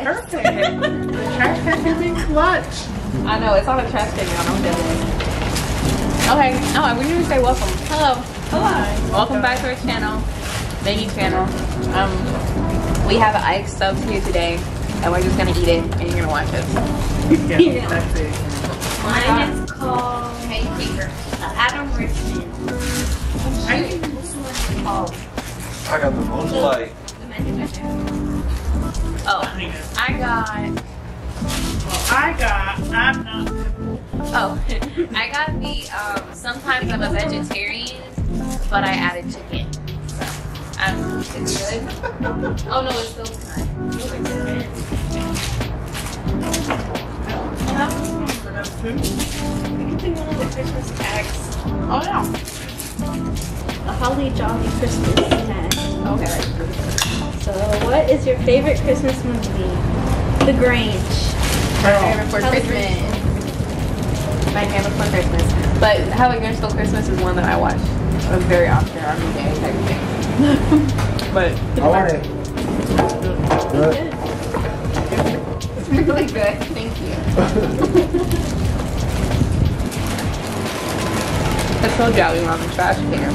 Yes. Perfect. The trash can is in clutch. I know, it's on a trash can now. Don't feel it. Okay, oh, we need to say welcome. Hello. Hello. Welcome back to our channel. Maggie channel. We have Ike subs here today, and we're just gonna eat it, and you're gonna watch us. Yeah, that's it. Mine is called Adam Richmond. This one is called I got the most light. Oh, I'm not. Oh, I got the, sometimes I'm a vegetarian, but I added chicken. Is it good? Oh no, it's still fine. You can do one of the Christmas tags. Oh no. A holly jolly Christmas tag. Okay. So, what is your favorite Christmas movie? The Grange. My favorite for Christmas. My favorite for Christmas. But How I Grinch Stole Christmas is one that I watch very often every day type of thing. But I want it. Good. it's really good. Thank you. I told y'all we were on the trash can.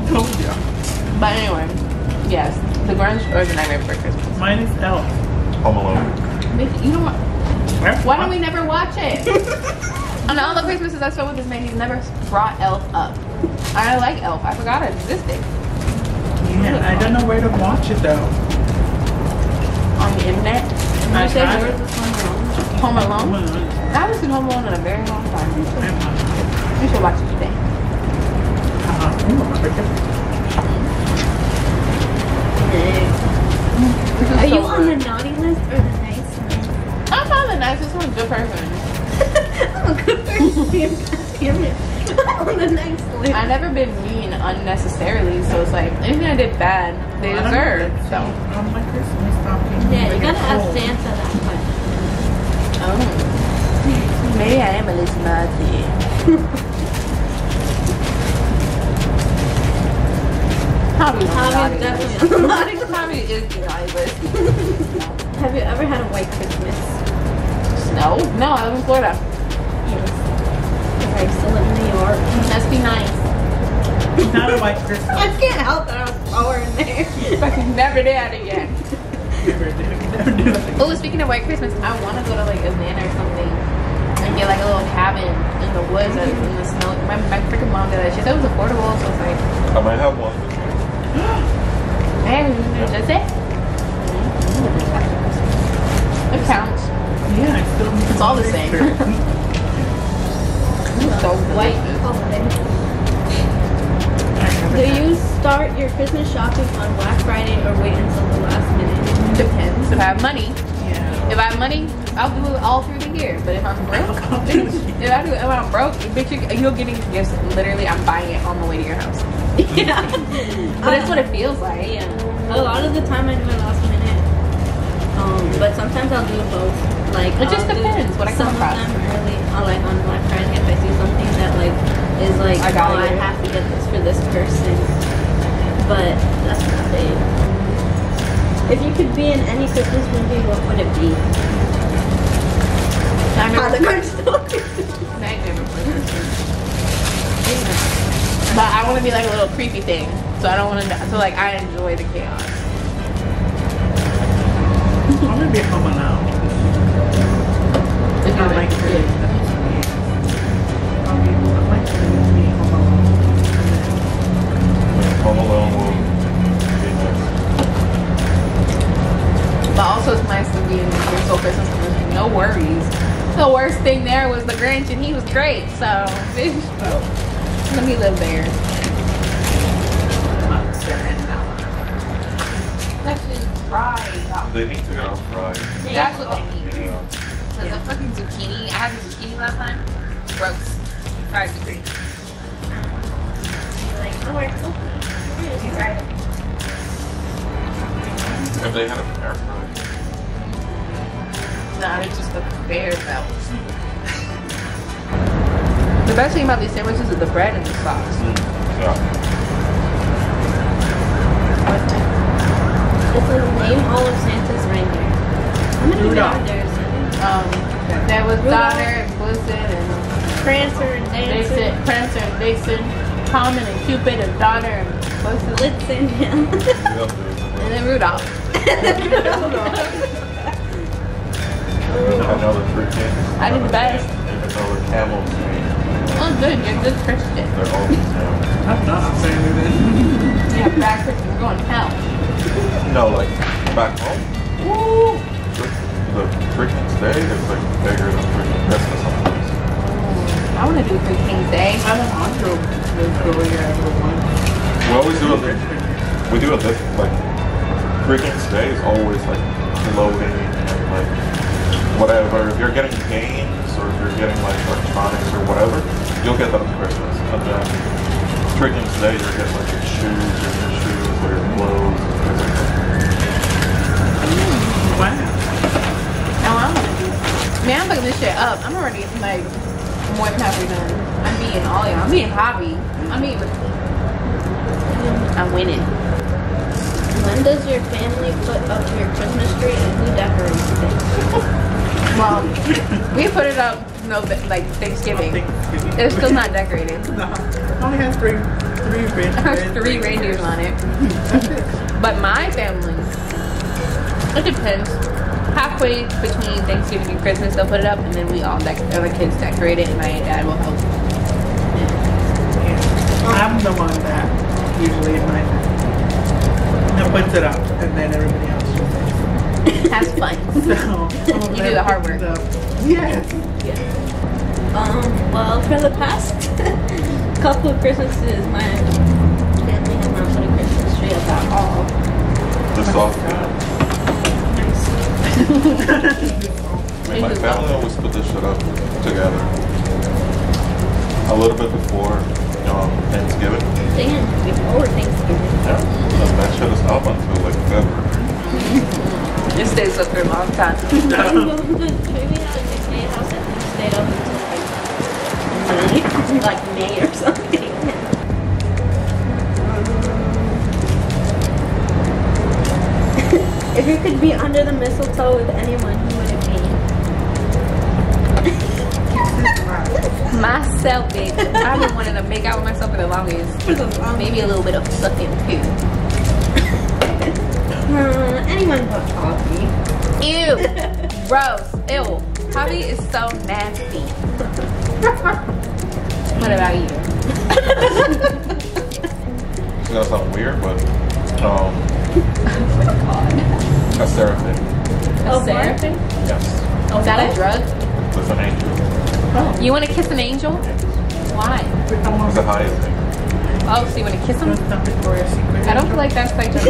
Told ya. But anyway, yes, The Grinch or The Nightmare Before Christmas. Mine is Elf. Home Alone. You don't want. Why don't we never watch it? On all the Christmases I spent with this man, he's never brought Elf up. I like Elf. I forgot it existed. Yeah, I don't know where to watch it though. On the internet. I You said tried yours it. was Home Home Alone. Alone. I haven't seen Home Alone in a very long time. You should watch it today. Are you on the naughty list or the nice list? I'm not the nicest one, good person. I'm a good person. Damn it. On the nice list. I've never been mean unnecessarily, so it's like anything I did bad, they deserve. So. On my Christmas stocking. Yeah, you gotta ask Santa that question. Oh. Maybe I am a little naughty. Probably Tommy definitely naughty. Tommy is the naughty list. Have you ever had a white Christmas? No, no, I live in Florida. Yes. I used to live in New York. Must be nice. It's not a white Christmas. I can't help that I was born there. But you never did that again. Never do that. Oh, speaking of white Christmas, I want to go to like Atlanta or something and get like a little cabin in the woods in the snow. My freaking mom did that. She said it was affordable, so it's like, I might have one. hey, does it? It counts. Yeah, It's all the same. So white. Do you start your Christmas shopping on Black Friday or wait until the last minute? Depends. If I have money, Yeah. if I have money, I'll do it all through the year. But if I'm broke, if I'm broke, bitch, you're getting gifts. Literally, I'm buying it on the way to your house. Yeah. But it's what it feels like. Yeah. A lot of the time I do it last minute. But sometimes I'll do both. Like It just I'll do depends what I come across. Some of them early, like on Black Friday, if I see something that like is like, I gotta I get it. have to get this for this person. But that's not it. If you could be in any Christmas movie, what would it be? How the Grinch Stole Christmas. But I want to be like a little creepy thing, so I don't want to. So like I enjoy the chaos. I'm gonna be Home Alone. If I you're like like, it. I like to be Home Alone. Home Alone will be nice. but also it's nice to be in the Grinch Stole Christmas because no worries. The worst thing there was the Grinch, and he was great. So bitch, let me live there. That's just fried. They need to get on fried. That's what they need. Yeah. Cause the fucking zucchini, I had the zucchini last time. Gross. Fried zucchini. Like, oh, we're cool. If they had a air fry. Nah, it's just the conveyor belt. The best thing about these sandwiches is the bread and the sauce. Yeah. It's a was Rudolph. Donner and Blitzen and Prancer and Dancer. Dixon, Prancer and Dixon, Common and Cupid and Donner and Blitzen. Blitzen, yeah. And then Rudolph. I know the three kings. I did the best. Even though the camels, Oh, good. You're a good Christian. they're all the same. I'm not saying anything. Yeah, bad Christian. We're going to hell. No, like back home, woo! The freaking day is like bigger than freaking Christmas sometimes. I want to do Three Kings Day. I don't want to go yeah, little one. We always do it. We do it different. Like freaking day is always like floating and like whatever. If you're getting games or if you're getting like electronics or whatever, you'll get that on Christmas. And then freaking today you're getting like your shoes or your clothes. Wow. Now I'm gonna do. Man, I'm fucking this shit up. I'm already like more than halfway done. I'm beating all y'all. I'm beating Hobby. I'm beating. I'm winning. When does your family put up your Christmas tree and who decorates it? Well, we put it up. No, but like Thanksgiving. It's still not decorated. No. It only has three There's 3 reindeers on it. But my family, it depends. Halfway between Thanksgiving and Christmas, they'll put it up, and then we all, other kids decorate it, and my dad will help. I'm the one that usually in my that puts it up, and then everybody else just Has fun. so You do the hard work. Yes. Well, for the past couple of Christmases, my family has not put a Christmas tree up at all. The soft. My family always put this shit up together. A little bit before Thanksgiving. Damn, before Thanksgiving. Yeah. And that shit is up until like February. It stays up for a long time. The tree we had at the May house, it stayed up until like May or something. If you could be under the mistletoe with anyone, who would it be? Myself, baby. I've been wanting to make out with myself for the longest. Maybe a little bit of sucking too. Anyone but coffee. Ew. Gross. Ew. Hobby is so nasty. What about you? It's gonna sound weird, but Oh my god. a seraphim. A seraphim? Yes. Oh, is that a drug? It's an angel. You want to kiss an angel? Why? It's the highest thing. Oh, so you want to kiss him? Victoria's Secret. I don't feel like that's like just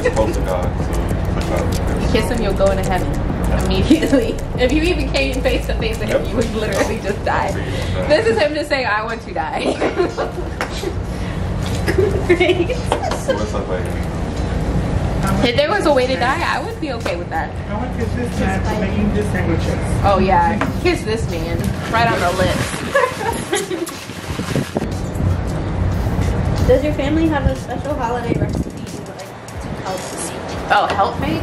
It's close to God, so it's like kiss him, you'll go into heaven immediately. If you even came face to face with him, you would literally just die. This is him just saying, I want to die. Great. So it's like If there was a way to die, I would be okay with that. I want to kiss this man for making this sandwiches. Oh yeah, kiss this man right on the lips. Does your family have a special holiday recipe you would like to help make? Oh, help me?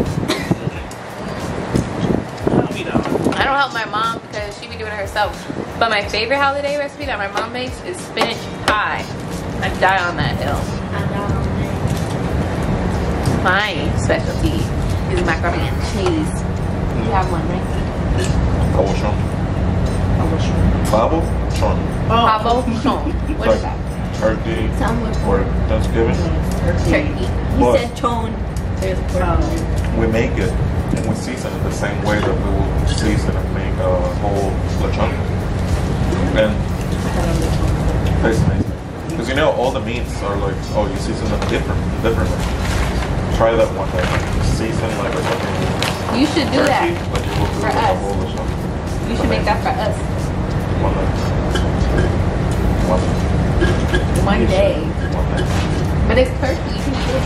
We don't. I don't help my mom because she be doing it herself. But my favorite holiday recipe that my mom makes is spinach pie. I die on that hill. My specialty is macaroni and cheese. You have one, right? Cabochon. Cabochon. Cabochon. What is that? Turkey Sound for Thanksgiving. Turkey. You But said chone. There's pork. we make it and we season it the same way that we will season and make a whole lechon. And tastes amazing. Because you know all the meats are like, oh, you season them differently. Try that one day. Season like a fucking You should do that. turkey, like you will do For with a us. whole lechon. You should make that for us. One day. One day. One day. But it's turkey. You can eat it.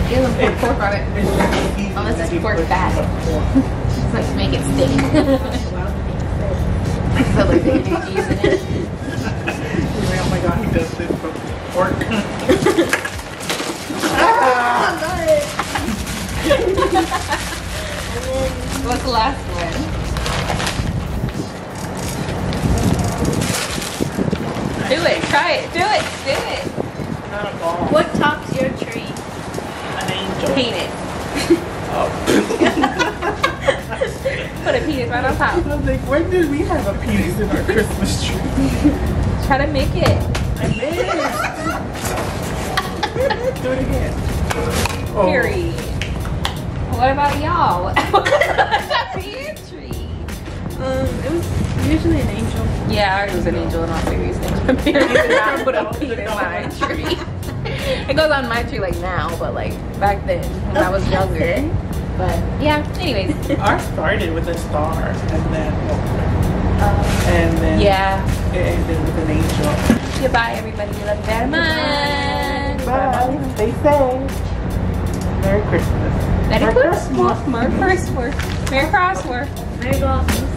You don't put pork on it. Unless it's pork fat. It's like make it stick. So like they do cheese in it. Oh my god, he does this for pork. What's the last one? Do it. Try it. Do it. Do it. Not a ball. What tops your tree? An angel. Paint it. Oh. Put a penis right on top. I was like, when did we have a penis in our Christmas tree? Try to make it. I missed. Do it again. Oh. Period. What about y'all? What's a penis tree? It was usually an angel. Yeah, ours was an angel in all seriousness. My parents did not put a penis on my tree. It goes on my tree like now, but like back then when I was younger. Okay. But yeah, anyways. Ours started with a star and then Yeah. it ended with an angel. Goodbye, everybody. We love you very much. Bye. Stay safe. Merry Christmas. Merry Christmas. Merry Christmas. Merry Christmas. Merry Vlogmas.